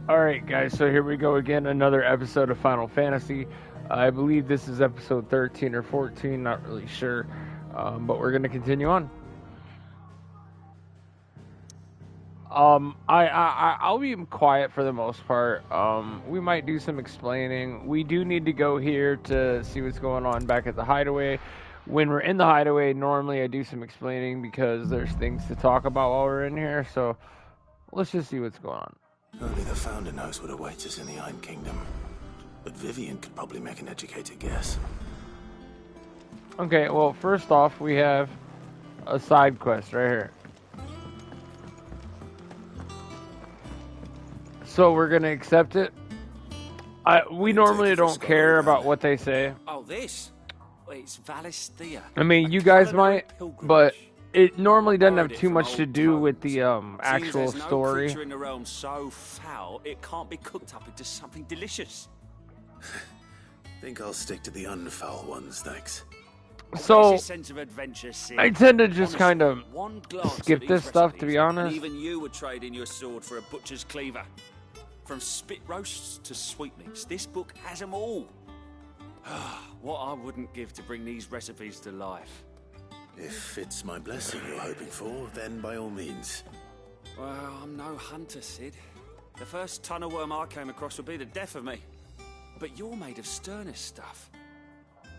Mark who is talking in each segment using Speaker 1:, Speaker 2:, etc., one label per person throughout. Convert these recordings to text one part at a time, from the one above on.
Speaker 1: Alright, guys, so here we go again. Another episode of Final Fantasy. I believe this is episode 13 or 14, not really sure. But we're going to continue on. I'll be quiet for the most part. We might do some explaining. We do need to go here to see what's going on back at the hideaway. When we're in the hideaway, normally I do some explaining because there's things to talk about while we're in here. So let's just see what's going on.
Speaker 2: Only the Founder knows what awaits us in the Iron Kingdom. But Vivian could probably make an educated guess.
Speaker 1: Okay, well, first off, we have a side quest right here. So we're gonna accept it. We normally don't care about what they say.
Speaker 3: Oh, this? It's Valisthea.
Speaker 1: I mean, you guys might, but it normally doesn't have too much to do with the actual story.
Speaker 3: In the realm so foul, it can't be cooked up into something delicious.
Speaker 2: Think I'll stick to the unfoul ones, thanks.
Speaker 1: So
Speaker 3: sense of adventure,
Speaker 1: I tend to just kind of
Speaker 3: one glance
Speaker 1: skip this stuff, to be honest.
Speaker 3: Even you would trade in your sword for a butcher's cleaver. From spit roasts to sweetmeats, this book has them all. What I wouldn't give to bring these recipes to life.
Speaker 2: If it's my blessing you're hoping for, then by all means.
Speaker 3: Well, I'm no hunter, Sid. The first ton of worm I came across would be the death of me. But you're made of sterner stuff.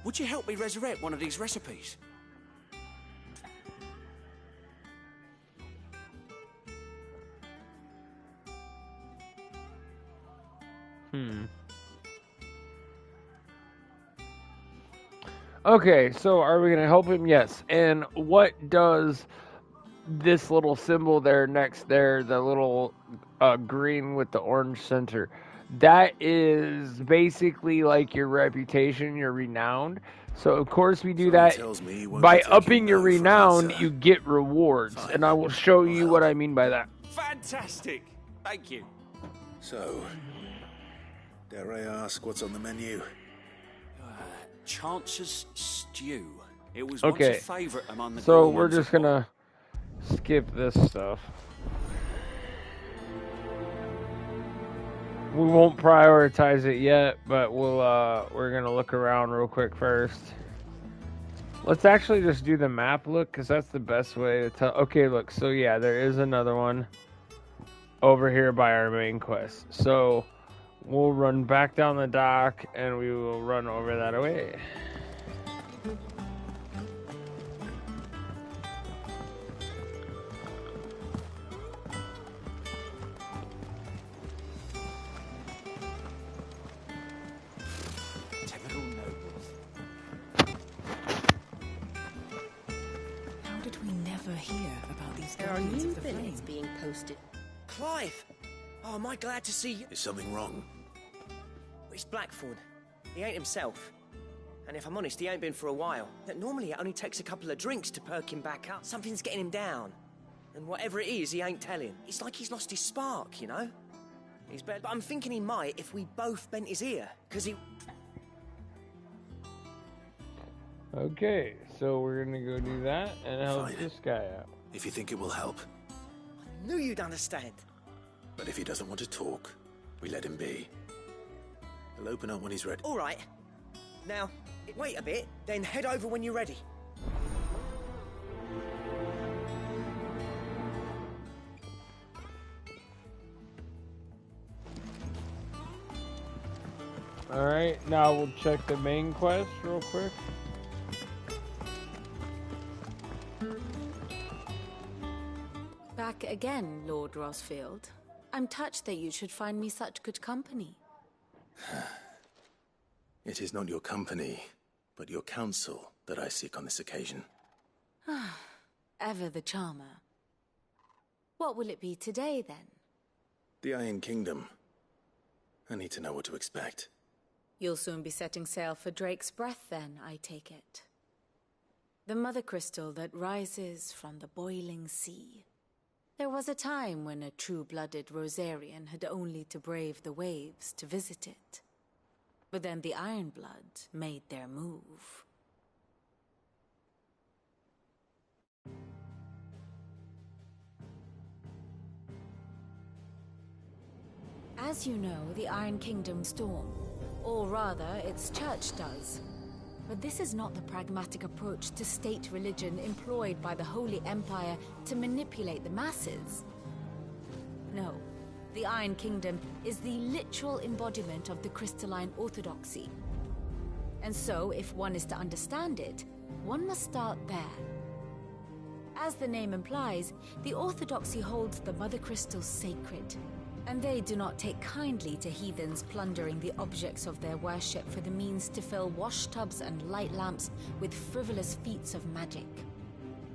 Speaker 3: Would you help me resurrect one of these recipes?
Speaker 1: Okay, so are we gonna help him? Yes. And what does this little symbol there next there, the little green with the orange center, that is basically like your reputation, your renowned. So of course we do that by upping your renown. You get rewards, and I will show you what I mean by that.
Speaker 3: Fantastic! Thank you.
Speaker 2: So, dare I ask what's on the menu?
Speaker 3: Chance's stew. It was
Speaker 1: okay.
Speaker 3: Once a favorite among the
Speaker 1: so we're just gonna skip this stuff. We won't prioritize it yet, but we're gonna look around real quick first. Let's actually just do the map look, because that's the best way to tell. Okay, look, so yeah, there is another one over here by our main quest. So we'll run back down the dock and we will run over that way.
Speaker 4: There are new billets being posted.
Speaker 5: Clive! Oh, am I glad to see you?
Speaker 2: Is something wrong?
Speaker 5: It's Blackthorn. He ain't himself. And if I'm honest, he ain't been for a while. Normally it only takes a couple of drinks to perk him back up. Something's getting him down. And whatever it is, he ain't telling. It's like he's lost his spark, you know? He's better, but I'm thinking he might if we both bent his ear. Because he...
Speaker 1: Okay, so we're gonna go do that and help this guy out.
Speaker 2: If you think it will help.
Speaker 5: I knew you'd understand.
Speaker 2: But if he doesn't want to talk, we let him be. He'll open up when he's ready.
Speaker 5: All right. Now, wait a bit, then head over when you're ready.
Speaker 1: Alright, now we'll check the main quest real quick.
Speaker 4: Back again, Lord Rosfield. I'm touched that you should find me such good company.
Speaker 2: It is not your company, but your counsel that I seek on this occasion.
Speaker 4: Ever the charmer. What will it be today, then?
Speaker 2: The Iron Kingdom. I need to know what to expect.
Speaker 4: You'll soon be setting sail for Drake's Breath, then, I take it. The mother crystal that rises from the boiling sea. There was a time when a true-blooded Rosarian had only to brave the waves to visit it. But then the Ironblood made their move. As you know, the Iron Kingdom storm, or rather, its church does. But this is not the pragmatic approach to state religion employed by the Holy Empire to manipulate the masses. No, the Iron Kingdom is the literal embodiment of the crystalline orthodoxy. And so, if one is to understand it, one must start there. As the name implies, the orthodoxy holds the Mother Crystal sacred, and they do not take kindly to heathens plundering the objects of their worship for the means to fill washtubs and light lamps with frivolous feats of magic.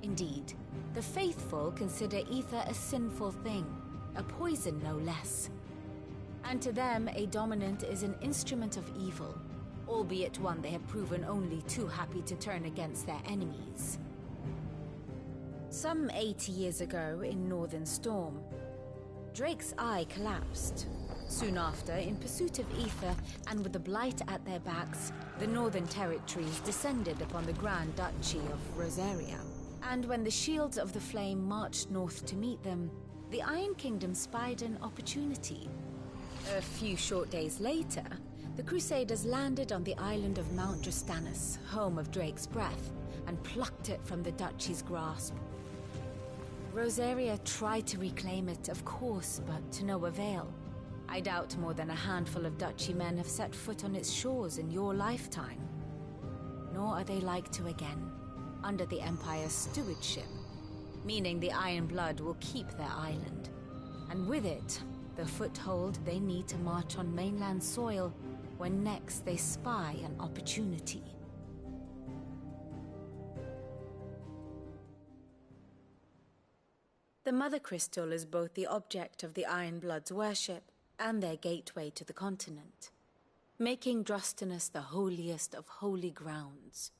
Speaker 4: Indeed, the faithful consider ether a sinful thing, a poison no less. And to them, a dominant is an instrument of evil, albeit one they have proven only too happy to turn against their enemies. Some 80 years ago in Northern Storm, Drake's eye collapsed. Soon after, in pursuit of ether and with the blight at their backs, the Northern Territories descended upon the Grand Duchy of Rosaria. And when the Shields of the Flame marched north to meet them, the Iron Kingdom spied an opportunity. A few short days later, the Crusaders landed on the island of Mount Drastanus, home of Drake's breath, and plucked it from the duchy's grasp. Rosaria tried to reclaim it, of course, but to no avail. I doubt more than a handful of duchy men have set foot on its shores in your lifetime. Nor are they like to again, under the Empire's stewardship, meaning the Iron Blood will keep their island. And with it, the foothold they need to march on mainland soil when next they spy an opportunity. The Mother Crystal is both the object of the Iron Blood's worship and their gateway to the continent, making Drastanus the holiest of holy grounds,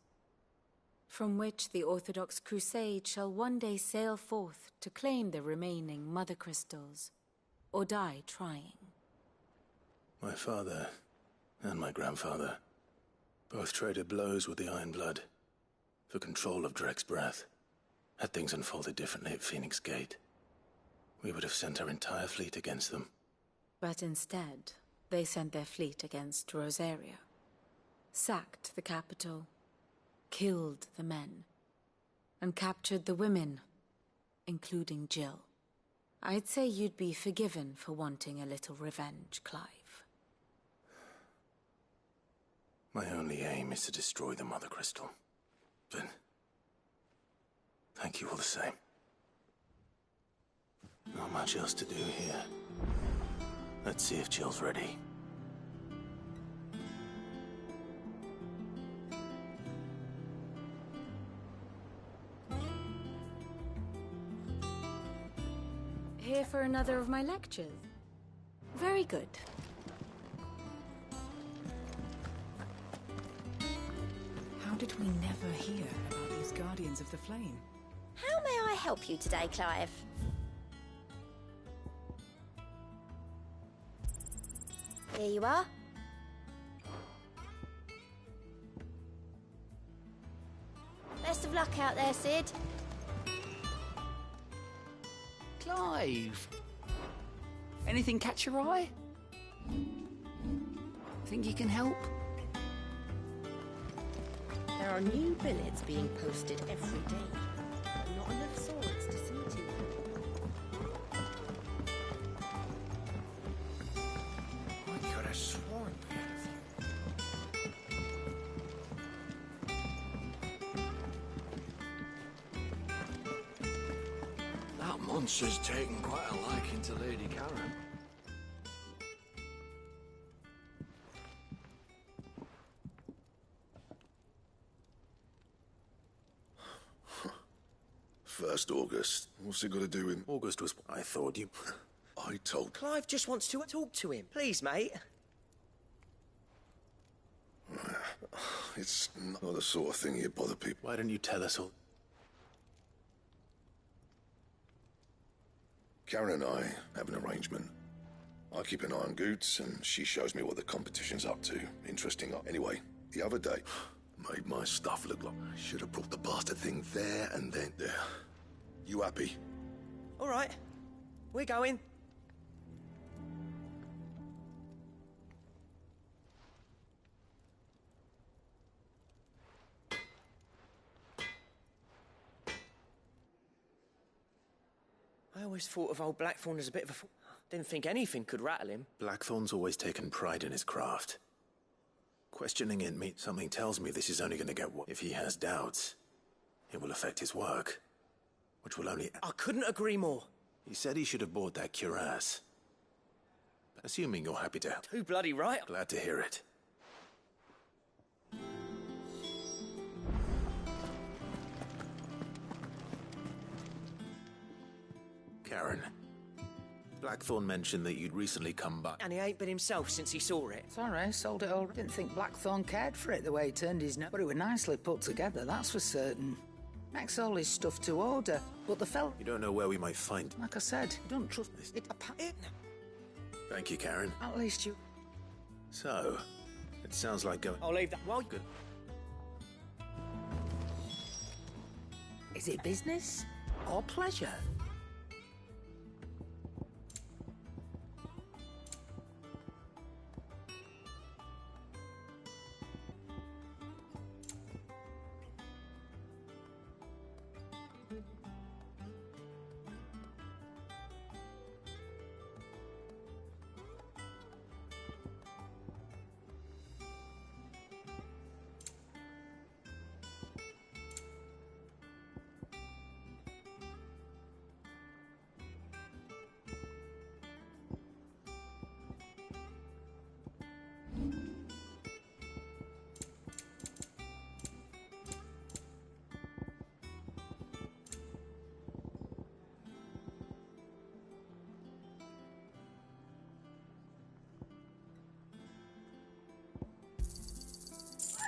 Speaker 4: from which the Orthodox Crusade shall one day sail forth to claim the remaining Mother Crystals, or die trying.
Speaker 2: My father and my grandfather both traded blows with the Iron Blood for control of Drake's breath. Had things unfolded differently at Phoenix Gate, we would have sent our entire fleet against them.
Speaker 4: But instead, they sent their fleet against Rosaria, sacked the capital, killed the men, and captured the women, including Jill. I'd say you'd be forgiven for wanting a little revenge, Clive.
Speaker 2: My only aim is to destroy the Mother Crystal. But thank you all the same. Not much else to do here. Let's see if Jill's ready.
Speaker 4: Here for another of my lectures? Very good.
Speaker 6: How did we never hear about these Guardians of the Flame?
Speaker 7: How may I help you today, Clive? Here you are. Best of luck out there, Sid.
Speaker 8: Clive! Anything catch your eye? Think you can help?
Speaker 9: There are new billets being posted every day. Not enough swords to see to.
Speaker 8: I could have sworn we had a few. That monster's taken quite a liking to Lady Karen.
Speaker 10: First August. What's it got to do with...
Speaker 2: August was... I thought you...
Speaker 10: I told...
Speaker 5: Clive just wants to talk to him. Please, mate.
Speaker 10: It's not the sort of thing you bother people.
Speaker 2: Why don't you tell us all?
Speaker 10: Karen and I have an arrangement. I keep an eye on Goots, and she shows me what the competition's up to. Interesting. Anyway, the other day, made my stuff look like I should have brought the bastard thing there and then there. You happy?
Speaker 5: All right. We're going. I always thought of old Blackthorn as a bit of a fool. Didn't think anything could rattle him.
Speaker 2: Blackthorn's always taken pride in his craft. Questioning it means something tells me this is only going to get worse. If he has doubts, it will affect his work, which will only...
Speaker 5: I couldn't agree more.
Speaker 2: He said he should have bought that cuirass. Assuming you're happy to help.
Speaker 5: Too bloody right.
Speaker 2: Glad to hear it. Karen, Blackthorn mentioned that you'd recently come back.
Speaker 5: And he ain't been himself since he saw it.
Speaker 11: Sorry, sold it all. Didn't think Blackthorn cared for it the way he turned his nose. But it was nicely put together, that's for certain. Makes all his stuff to order. But the fella...
Speaker 2: You don't know where we might find...
Speaker 11: Like I said, you don't trust it.
Speaker 2: Thank you, Karen.
Speaker 11: At least you...
Speaker 2: So, it sounds like going...
Speaker 5: I'll leave that while...
Speaker 2: Good.
Speaker 11: Is it business or pleasure?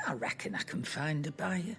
Speaker 11: I reckon I can find a buyer.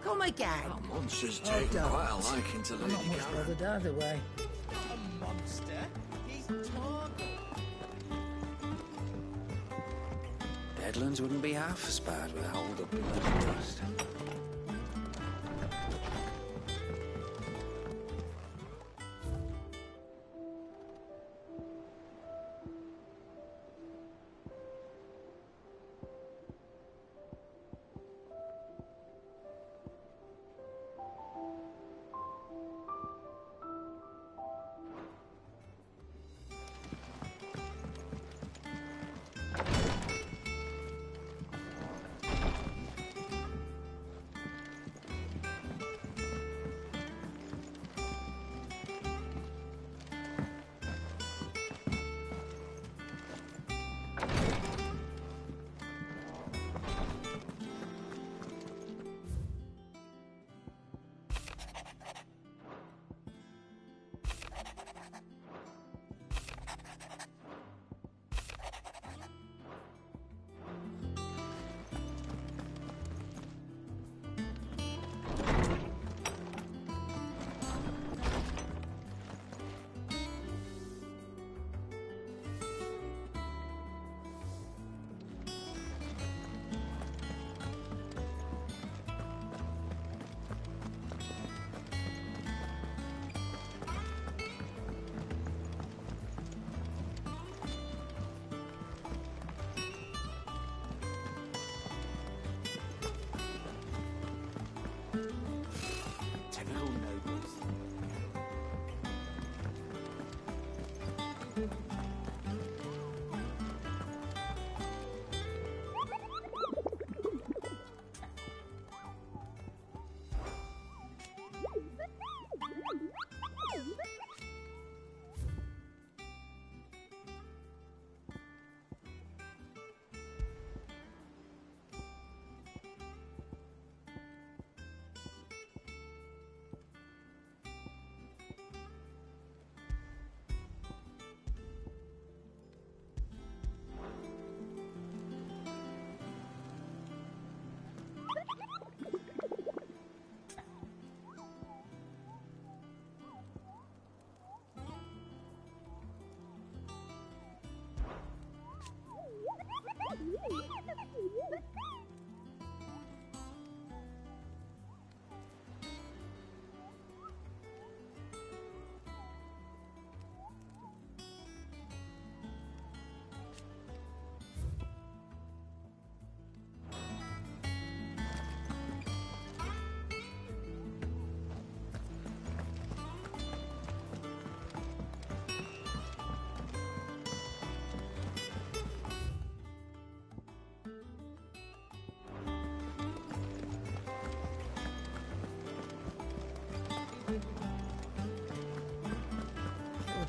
Speaker 11: Come again.
Speaker 8: That monster's taken quite a liking to
Speaker 11: I'm
Speaker 8: Lady
Speaker 11: not much
Speaker 8: Karen.
Speaker 11: bothered either way.
Speaker 12: Not a monster. He's Torgal.
Speaker 13: Deadlands wouldn't be half as bad with a hold up in the trust.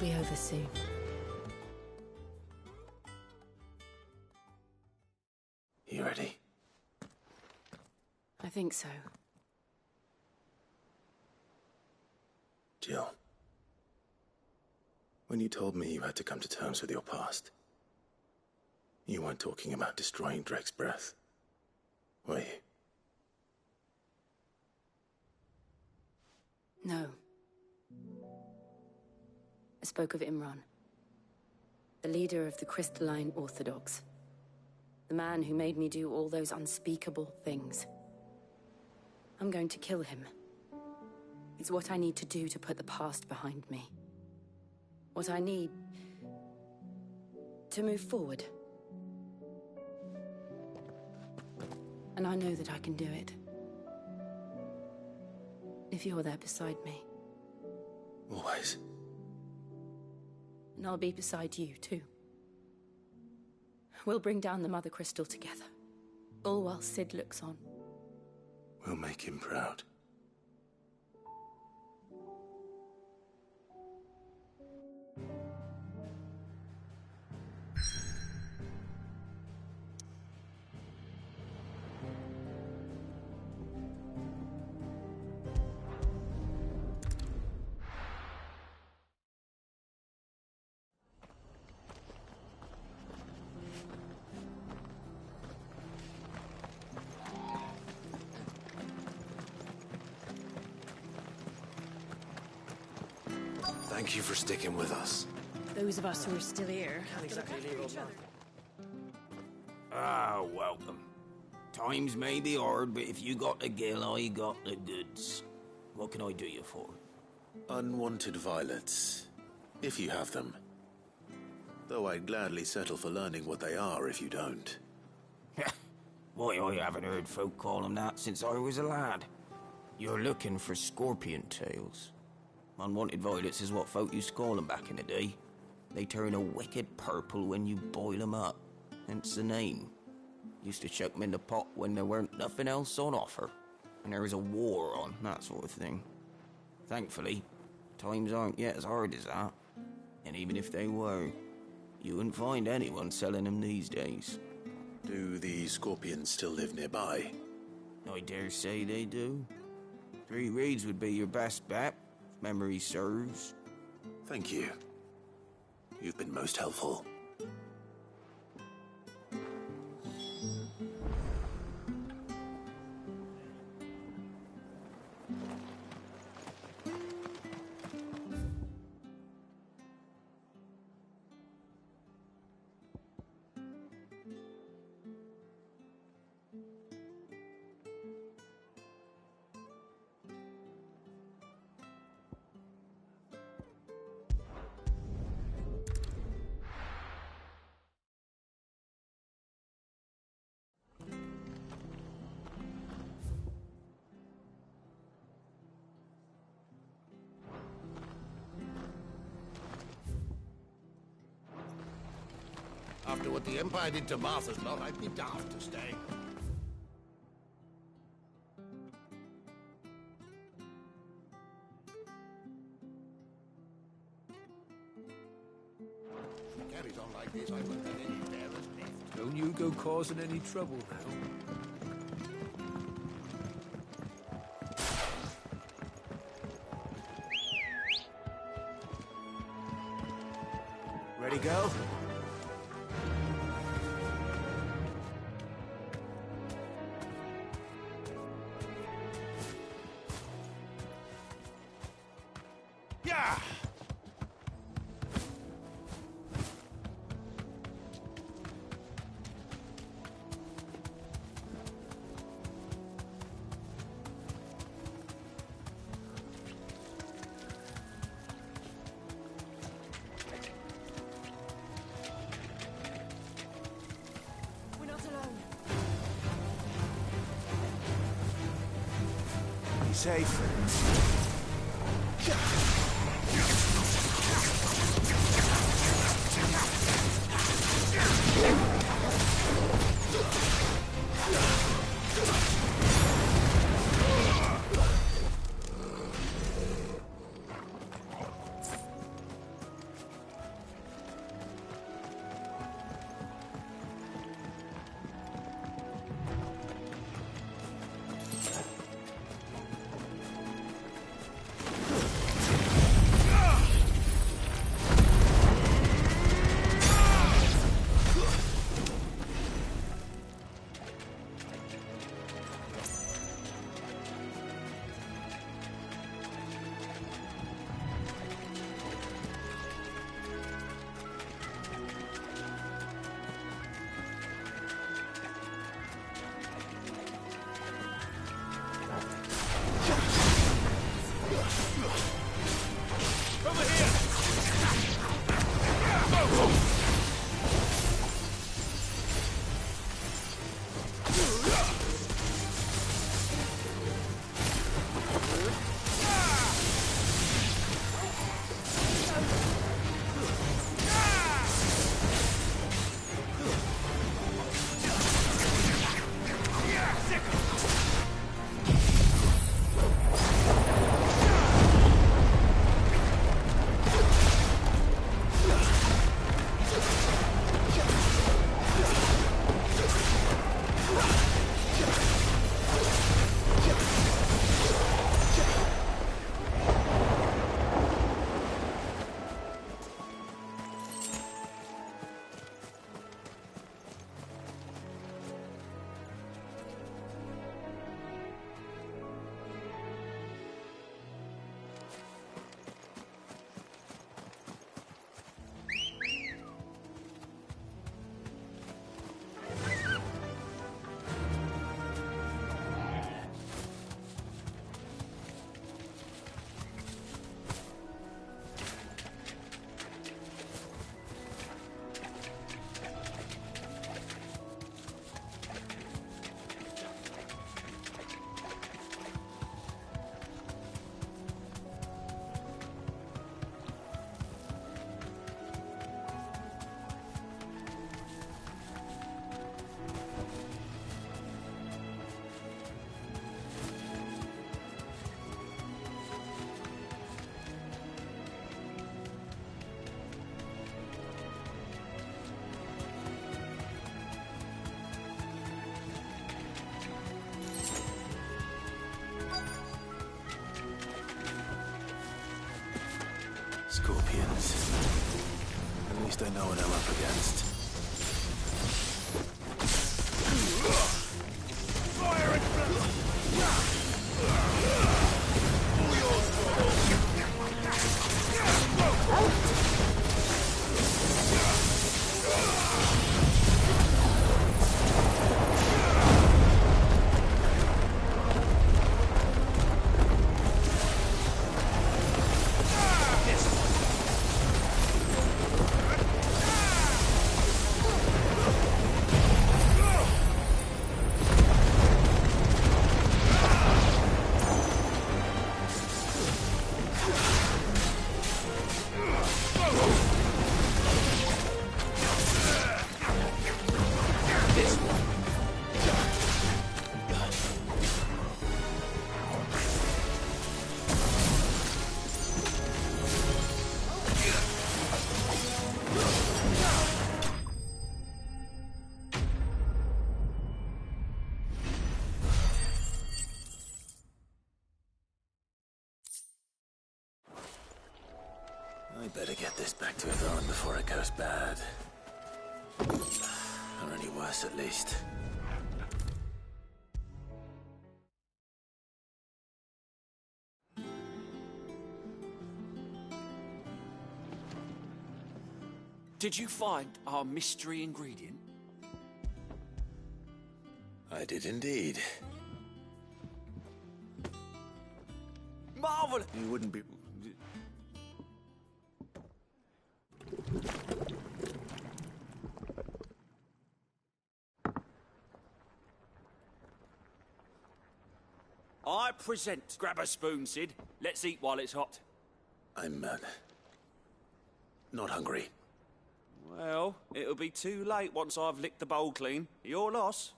Speaker 4: be over soon.
Speaker 2: You ready?
Speaker 4: I think so.
Speaker 2: Jill, when you told me you had to come to terms with your past, you weren't talking about destroying Drake's breath, were you?
Speaker 4: No. I spoke of Imran, the leader of the Crystalline Orthodox. The man who made me do all those unspeakable things. I'm going to kill him. It's what I need to do to put the past behind me. What I need to move forward. And I know that I can do it. If you're there beside me.
Speaker 2: Always.
Speaker 4: And I'll be beside you, too. We'll bring down the Mother Crystal together. All while Sid looks on.
Speaker 2: We'll make him proud.
Speaker 14: Thank you for sticking with us.
Speaker 6: Those of us who are still here
Speaker 5: Can't exactly leave old man.
Speaker 13: Ah, welcome. Times may be hard, but if you got the gill, I got the goods. What can I do you for?
Speaker 2: Unwanted violets, if you have them. Though I'd gladly settle for learning what they are if you don't.
Speaker 13: Why, I haven't heard folk call them that since I was a lad. You're looking for scorpion tails. Unwanted violets is what folk used to call them back in the day. They turn a wicked purple when you boil them up. Hence the name. Used to chuck them in the pot when there weren't nothing else on offer. And there was a war on, that sort of thing. Thankfully, times aren't yet as hard as that. And even if they were, you wouldn't find anyone selling them these days.
Speaker 2: Do the scorpions still live nearby?
Speaker 13: I dare say they do. 3 Reeds would be your best bet, if memory serves.
Speaker 2: Thank you. You've been most helpful.
Speaker 8: After what the Empire did to Martha's lot, I'd be daft to stay. If it carries on like this, I won't have any bearers left.
Speaker 15: Don't you go causing any trouble now.
Speaker 14: Ready, go?
Speaker 8: Yeah!
Speaker 6: We're not alone.
Speaker 14: Be safe.
Speaker 2: champions. At least I know what I'm up against.
Speaker 8: Fire and
Speaker 2: I better get this back to Yvonne before it goes bad. Or any worse, at least.
Speaker 3: Did you find our mystery ingredient?
Speaker 2: I did indeed.
Speaker 3: Marvelous!
Speaker 2: You wouldn't be...
Speaker 3: I present. Grab a spoon, Sid. Let's eat while it's hot.
Speaker 2: I'm, not hungry.
Speaker 3: Well, it'll be too late once I've licked the bowl clean. Your loss.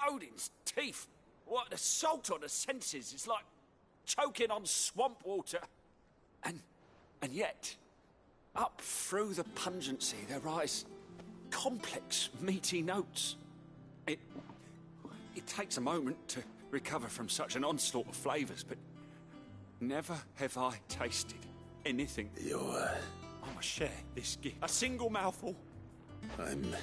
Speaker 3: Odin's teeth. What the salt on the senses. It's like choking on swamp water. And yet, up through the pungency, there rise complex, meaty notes. It takes a moment to recover from such an onslaught of flavours, but never have I tasted anything. I must share this gift. A single mouthful.
Speaker 2: I'm...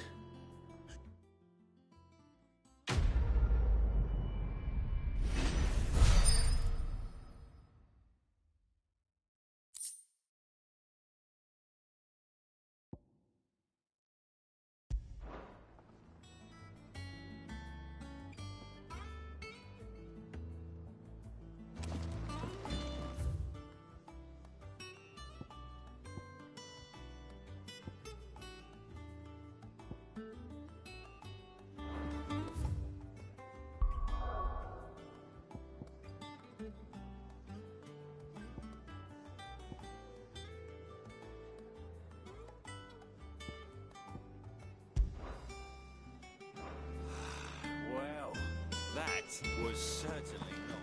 Speaker 3: Well, that was certainly not.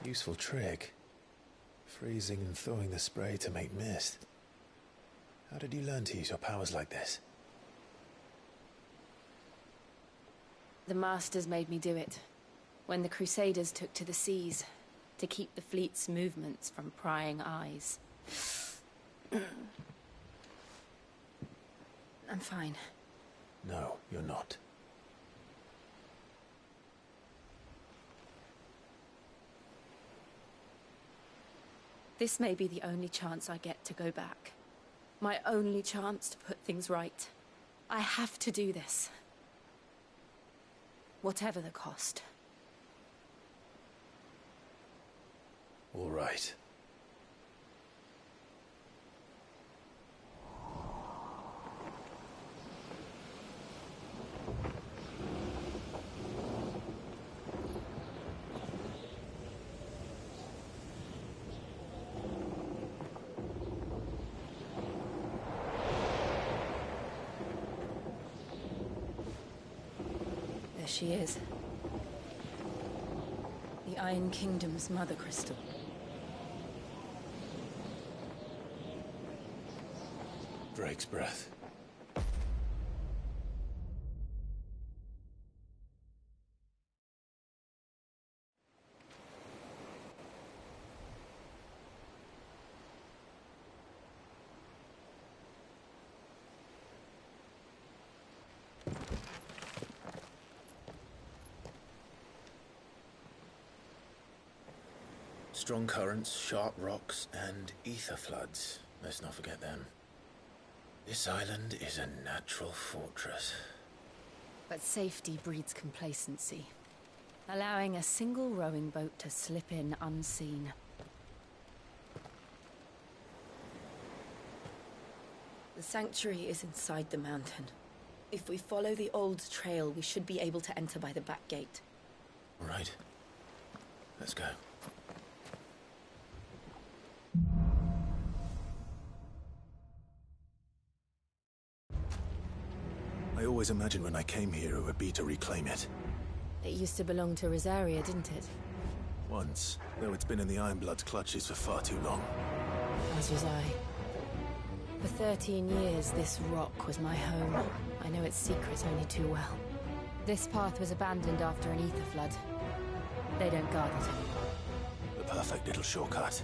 Speaker 2: Useful trick. Freezing and thawing the spray to make mist. How did you learn to use your powers like this?
Speaker 4: The Masters made me do it. When the Crusaders took to the seas, to keep the fleet's movements from prying eyes. I'm fine.
Speaker 2: No, you're not.
Speaker 4: This may be the only chance I get to go back. My only chance to put things right. I have to do this. Whatever the cost.
Speaker 2: All right.
Speaker 4: There she is. The Iron Kingdom's Mother Crystal.
Speaker 2: Drake's breath. Strong currents, sharp rocks, and ether floods. Let's not forget them. This island is a natural fortress.
Speaker 4: But safety breeds complacency. Allowing a single rowing boat to slip in unseen. The sanctuary is inside the mountain. If we follow the old trail, we should be able to enter by the back gate.
Speaker 2: All right. Let's go. I always imagined when I came here it would be to reclaim it.
Speaker 4: It used to belong to Rosaria, didn't it?
Speaker 2: Once, though it's been in the Ironblood's clutches for far too long.
Speaker 4: As was I. For 13 years, this rock was my home. I know its secret only too well. This path was abandoned after an ether flood. They don't guard it anymore.
Speaker 2: The perfect little shortcut.